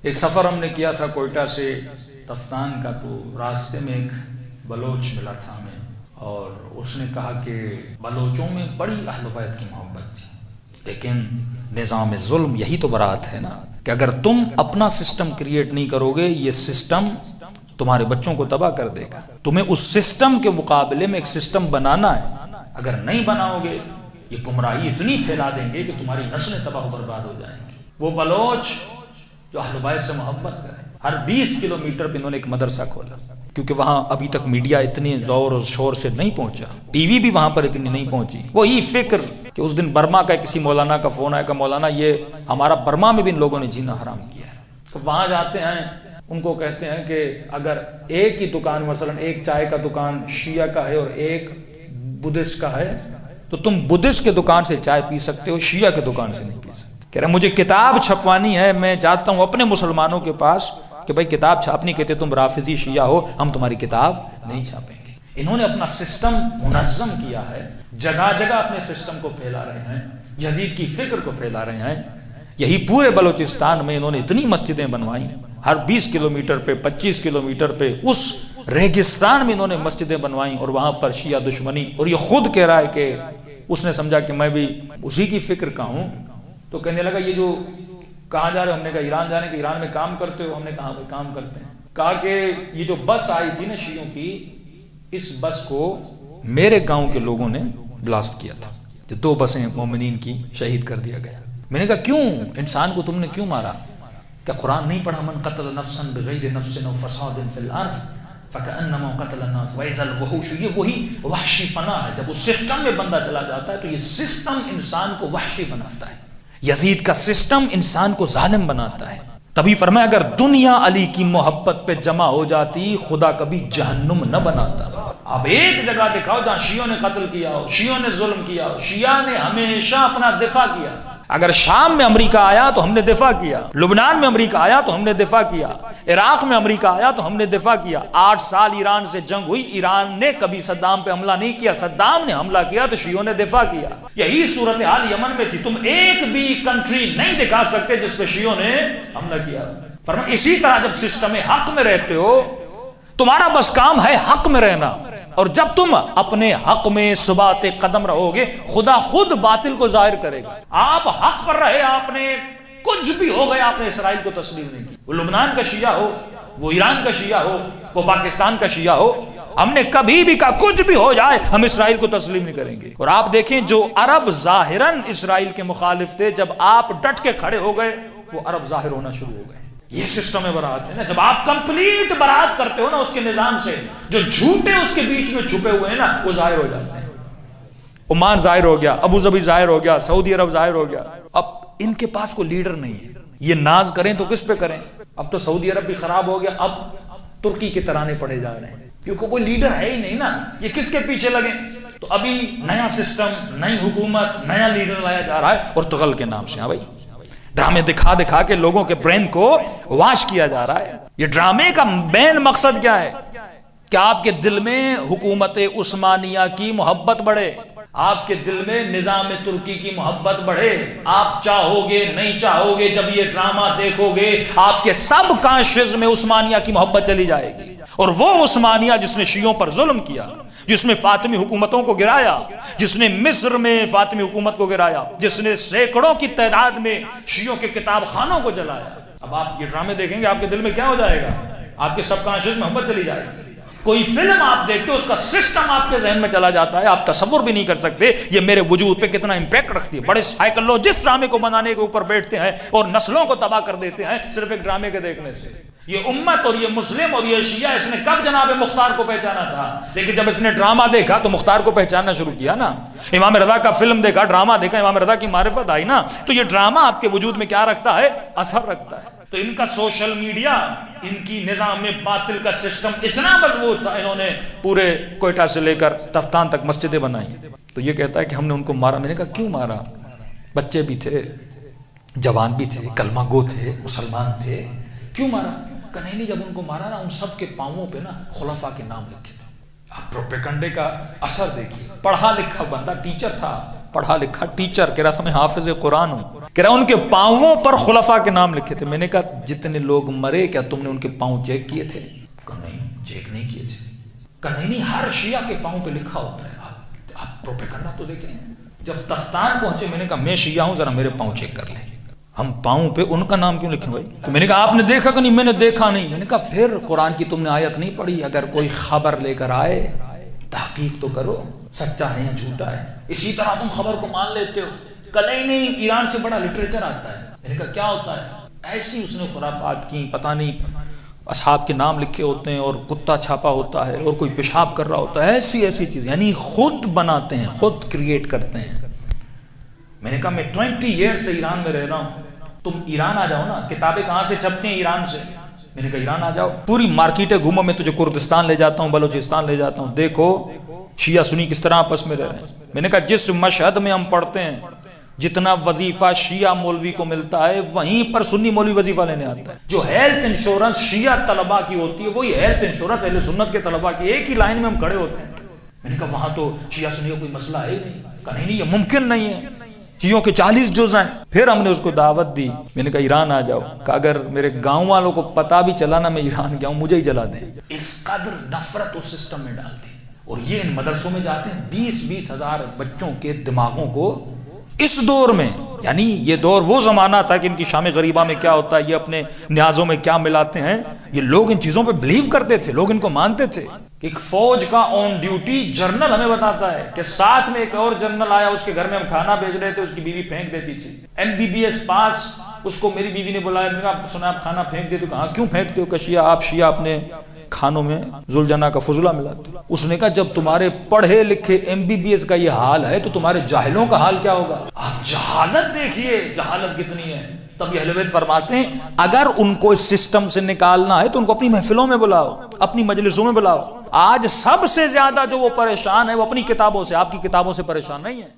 ایک سفر ہم نے کیا تھا کوئٹہ سے تفتان کا، تو راستے میں ایک بلوچ ملا تھا ہمیں، اور اس نے کہا کہ بلوچوں میں بڑی اہل بیت کی محبت تھی، لیکن نظام ظلم یہی تو برات ہے نا، کہ اگر تم اپنا سسٹم کریٹ نہیں کرو گے، یہ سسٹم تمہارے بچوں کو تباہ کر دے گا۔ تمہیں اس سسٹم کے مقابلے میں ایک سسٹم بنانا ہے، اگر نہیں بناؤ گے یہ گمراہی اتنی پھیلا دیں گے کہ تمہاری نسلیں تباہ و برباد ہو جائیں گی۔ وہ بلوچ جو اہل بیت سے محبت کریں، ہر 20 کلومیٹر پہ انہوں نے ایک مدرسہ کھولا، کیونکہ وہاں ابھی تک میڈیا اتنے زور اور شور سے نہیں پہنچا، ٹی وی بھی وہاں پر اتنی نہیں پہنچی۔ وہی فکر کہ اس دن برما کا کسی مولانا کا فون آیا کہ مولانا یہ ہمارا برما میں بھی ان لوگوں نے جینا حرام کیا ہے، تو وہاں جاتے ہیں، ان کو کہتے ہیں کہ اگر ایک ہی دکان، مثلا ایک چائے کا دکان شیعہ کا ہے اور ایک بدھسٹ کا ہے، تو تم بدھسٹ کے دکان سے چائے پی سکتے ہو، شیعہ کے دکان سے نہیں پی سکتے۔ کہہ رہے مجھے کتاب چھپوانی ہے، میں جاتا ہوں اپنے مسلمانوں کے پاس کہ بھائی کتاب چھاپنی، کہتے تم رافضی شیعہ ہو، ہم تمہاری کتاب نہیں چھاپیں گے۔ انہوں نے اپنا سسٹم منظم کیا ہے، جگہ جگہ اپنے سسٹم کو پھیلا رہے ہیں، یزید کی فکر کو پھیلا رہے ہیں۔ یہی پورے بلوچستان میں انہوں نے اتنی مسجدیں بنوائیں، ہر 20 کلومیٹر پہ 25 کلومیٹر پہ اس ریگستان میں انہوں نے مسجدیں بنوائیں، اور وہاں پر شیعہ دشمنی، اور یہ خود کہہ رہا ہے کہ اس نے سمجھا کہ میں بھی اسی کی فکر کا ہوں، تو کہنے لگا یہ جو کہاں جا رہے ہو؟ ہم نے کہا ایران جانے کے۔ ایران میں کام کرتے ہو؟ ہم نے کہا کام کرتے ہیں۔ کہا کہ یہ جو بس آئی تھی نا شیعوں کی، اس بس کو میرے گاؤں کے لوگوں نے بلاسٹ کیا تھا، جو 2 بسیں مومنین کی شہید کر دیا گیا۔ میں نے کہا کیوں انسان کو تم نے کیوں مارا؟ کیا قرآن نہیں پڑھا؟ من قتل نفسا بغیر نفس او فساد فی الارض فکأنما قتل الناس واذا الوحوش۔ یہ وہی وحشی پناہ ہے، جب اس سسٹم میں بندہ چلا جاتا ہے تو یہ سسٹم انسان کو وحشی بناتا ہے۔ یزید کا سسٹم انسان کو ظالم بناتا ہے۔ تبھی فرمایا اگر دنیا علی کی محبت پہ جمع ہو جاتی، خدا کبھی جہنم نہ بناتا۔ اب ایک جگہ دکھاؤ جہاں شیعوں نے قتل کیا ہو، شیعوں نے ظلم کیا ہو، شیعہ نے ہمیشہ اپنا دفاع کیا۔ اگر شام میں امریکہ آیا تو ہم نے دفاع کیا، لبنان میں امریکہ آیا تو ہم نے دفاع کیا، عراق میں امریکہ آیا تو ہم نے دفاع کیا۔ 8 سال ایران سے جنگ ہوئی، ایران نے کبھی صدام پہ حملہ نہیں کیا، صدام نے حملہ کیا تو شیعوں نے دفاع کیا۔ یہی صورتحال یمن میں تھی، تم ایک بھی کنٹری نہیں دکھا سکتے جس پہ شیعوں نے حملہ کیا۔ فرمایا اسی طرح جب سسٹم حق میں رہتے ہو، تمہارا بس کام ہے حق میں رہنا، اور جب تم اپنے حق میں ثبات قدم رہو گے، خدا خود باطل کو ظاہر کرے گا۔ آپ حق پر رہے، آپ نے کچھ بھی ہو گیا، آپ نے اسرائیل کو تسلیم نہیں کی۔ وہ لبنان کا شیعہ ہو، وہ ایران کا شیعہ ہو، وہ پاکستان کا شیعہ ہو، ہم نے کبھی بھی کہا کچھ بھی ہو جائے ہم اسرائیل کو تسلیم نہیں کریں گے۔ اور آپ دیکھیں جو عرب ظاہراً اسرائیل کے مخالف تھے، جب آپ ڈٹ کے کھڑے ہو گئے وہ عرب ظاہر ہونا شروع ہو گئے۔ یہ سسٹم ہے برات ہے نا، جب آپ کمپلیٹ برات کرتے ہو نا اس کے نظام سے، جو جھوٹے اس کے بیچ میں چھپے ہوئے ہیں نا وہ ظاہر ہو جاتے ہیں۔ عمان ظاہر ہو گیا، ابو ظبی ظاہر ہو گیا، سعودی عرب ظاہر ہو گیا۔ اب ان کے پاس کوئی لیڈر نہیں ہے، یہ ناز کریں تو کس پہ کریں؟ اب تو سعودی عرب بھی خراب ہو گیا، اب ترکی کے ترانے پڑے جا رہے ہیں، کیونکہ کوئی لیڈر ہے ہی نہیں نا، یہ کس کے پیچھے لگے؟ تو ابھی نیا سسٹم، نئی حکومت، نیا لیڈر لایا جا رہا ہے، اور تغل کے نام سے۔ ہاں بھائی، ڈرامے دکھا دکھا کے لوگوں کے برین کو واش کیا جا رہا ہے۔ یہ ڈرامے کا مین مقصد کیا ہے؟ کہ آپ کے دل میں حکومت عثمانیہ کی محبت بڑھے، آپ کے دل میں نظام ترکی کی محبت بڑھے۔ آپ چاہو گے نہیں چاہو گے، جب یہ ڈرامہ دیکھو گے آپ کے سب کانشیس میں عثمانیہ کی محبت چلی جائے گی، اور وہ عثمانیہ جس نے شیعوں پر ظلم کیا، جس نے فاطمی حکومتوں کو گرایا، جس نے مصر میں فاطمی حکومت کو گرایا، جس نے سینکڑوں کی تعداد میں شیعوں کے کتاب خانوں کو جلایا، اب آپ یہ ڈرامے دیکھیں گے آپ کے دل میں کیا ہو جائے گا؟ آپ کے سب کانشیس محبت چلی جائے گی۔ کوئی فلم آپ دیکھتے ہو اس کا سسٹم آپ کے ذہن میں چلا جاتا ہے، آپ تصور بھی نہیں کر سکتے یہ میرے وجود پہ کتنا امپیکٹ رکھتی ہے۔ بڑے سائیکولوجسٹ ڈرامے کو بنانے کے اوپر بیٹھتے ہیں اور نسلوں کو تباہ کر دیتے ہیں صرف ایک ڈرامے کے دیکھنے سے۔ یہ امت اور یہ مسلم اور یہ شیعہ، اس نے کب جناب مختار کو پہچانا تھا؟ لیکن جب اس نے ڈرامہ دیکھا تو مختار کو پہچاننا شروع کیا نا۔ امام رضا کا فلم دیکھا، ڈرامہ دیکھا، امام رضا کی معرفت آئی نا، تو یہ ڈرامہ آپ کے وجود میں کیا رکھتا ہے؟ اثر رکھتا ہے۔ تو ان کا سوشل میڈیا، ان کی نظام میں باطل کا سسٹم اتنا مضبوط تھا، انہوں نے پورے کوئٹہ سے لے کر تفتان تک مسجدیں بنائی۔ تو یہ کہتا ہے کہ ہم نے ان کو مارا۔ میں نے کہا کیوں مارا؟ بچے بھی تھے، جوان بھی تھے، کلمہ گو تھے، مسلمان تھے، کیوں مارا؟ کہ نہیں جب ان کو مارا نا ان سب کے پاؤں پہ نا خلفاء کے نام لکھے تھے۔ آپ پروپیگنڈے کا اثر دیکھیے۔ پڑھا لکھا بندہ، ٹیچر تھا، پڑھا لکھا ٹیچر، کہہ رہا تھا میں حافظ قرآن ہوں، کہہ رہا ان کے پاؤں پر خلفاء کے نام لکھے تھے. میں نے کہا جتنے لوگ مرے کیا تم نے ان کے پاؤں چیک کیے تھے؟ کہا نہیں چیک نہیں کیے تھے. کہا نہیں ہر شیعہ کے پاؤں پہ لکھا ہوتا ہے. آپ پروپیگنڈا تو دیکھیں. جب تفتان پہنچے میں نے کہا میں شیعہ ہوں ذرا میرے پاؤں چیک کر لیں. ہم پاؤں پہ ان کا نام کیوں لکھیں بھائی؟ تو میں نے کہا آپ نے دیکھا کہ نہیں؟ میں نے دیکھا نہیں. میں نے کہا پھر قرآن کی تم نے آیت نہیں پڑھی؟ اگر کوئی خبر لے کر آئے تحقیق تو کرو سچا ہے یا جھوٹا ہے. اسی طرح تم خبر کو مان لیتے ہو. کہ نہیں ایران سے بڑا لٹریچر آتا ہے. میں نے کہا کیا ہوتا ہے؟ ایسی اس نے خرافات کی. پتہ نہیں اصحاب کے نام لکھے ہوتے ہیں اور کتا چھاپا ہوتا ہے اور کوئی پیشاب کر رہا ہوتا ہے. ایسی چیز یعنی خود بناتے ہیں, خود کریٹ کرتے ہیں. میں نے کہا میں 20 ایئر سے ایران میں رہ رہا ہوں, تم ایران آ جاؤ نا. کتابیں کہاں سے چھپتی ہیں؟ ایران سے. میں نے کہا ایران آ جاؤ, پوری مارکیٹیں گھومو, میں تجھے کردستان لے جاتا ہوں, بلوچستان لے جاتا ہوں, دیکھو شیعہ سنی کس طرح آپس میں رہ رہے ہیں. میں نے کہا جس مشہد میں ہم پڑھتے ہیں جتنا وظیفہ شیعہ مولوی کو ملتا ہے وہیں پر سنی مولوی وظیفہ لینے آتا ہے. جو ہیلتھ انشورنس شیعہ طلبہ کی ہوتی ہے وہی ہیلتھ انشورنس اہل سنت کے طلبہ کی. ایک ہی لائن میں ہم کھڑے ہوتے ہیں. میں نے کہا وہاں تو شیعہ سنی کا کوئی مسئلہ ہے نہیں. کہا نہیں یہ ممکن نہیں ہے, شیعوں کے 40 جز ہیں. پھر ہم نے اس کو دعوت دی. میں نے کہا ایران آ جاؤ. کہ اگر میرے گاؤں والوں کو پتا بھی چلا نا میں ایران گیا ہوں مجھے ہی جلا دیں. اس قدر نفرت اس سسٹم میں ڈالتی. اور یہ ان مدرسوں میں جاتے ہیں 20-20 ہزار بچوں کے دماغوں کو اس دور میں. یعنی یہ دور وہ زمانہ تھا کہ ان کی شام غریبہ میں کیا ہوتا ہے, یہ اپنے نیازوں میں کیا ملاتے ہیں, یہ لوگ ان چیزوں پہ بلیو کرتے تھے, لوگ ان کو مانتے تھے. ایک فوج کا آن ڈیوٹی جنرل ہمیں بتاتا ہے کہ ساتھ میں ایک اور جنرل آیا, اس کے گھر میں ہم کھانا بھیج رہے تھے, اس کی بیوی پھینک دیتی تھی. MBBS پاس, اس کو میری بیوی نے بلایا, میں نے کہا سنا آپ کھانا پھینک دیتے ہو. کہا کیوں پھینکتے ہو؟ کہ شیعہ آپ شیعہ اپنے کھانوں میں ذوالجناح کا فضلہ ملاتے. اس نے کہا جب تمہارے پڑھے لکھے MBBS کا یہ حال ہے تو تمہارے جاہلوں کا حال کیا ہوگا؟ آپ جہالت دیکھیے, جہالت کتنی ہے. تب یہ اہل بیت فرماتے ہیں اگر ان کو اس سسٹم سے نکالنا ہے تو ان کو اپنی محفلوں میں بلاؤ, اپنی مجلسوں میں بلاؤ. آج سب سے زیادہ جو وہ پریشان ہے وہ اپنی کتابوں سے, آپ کی کتابوں سے پریشان نہیں ہے.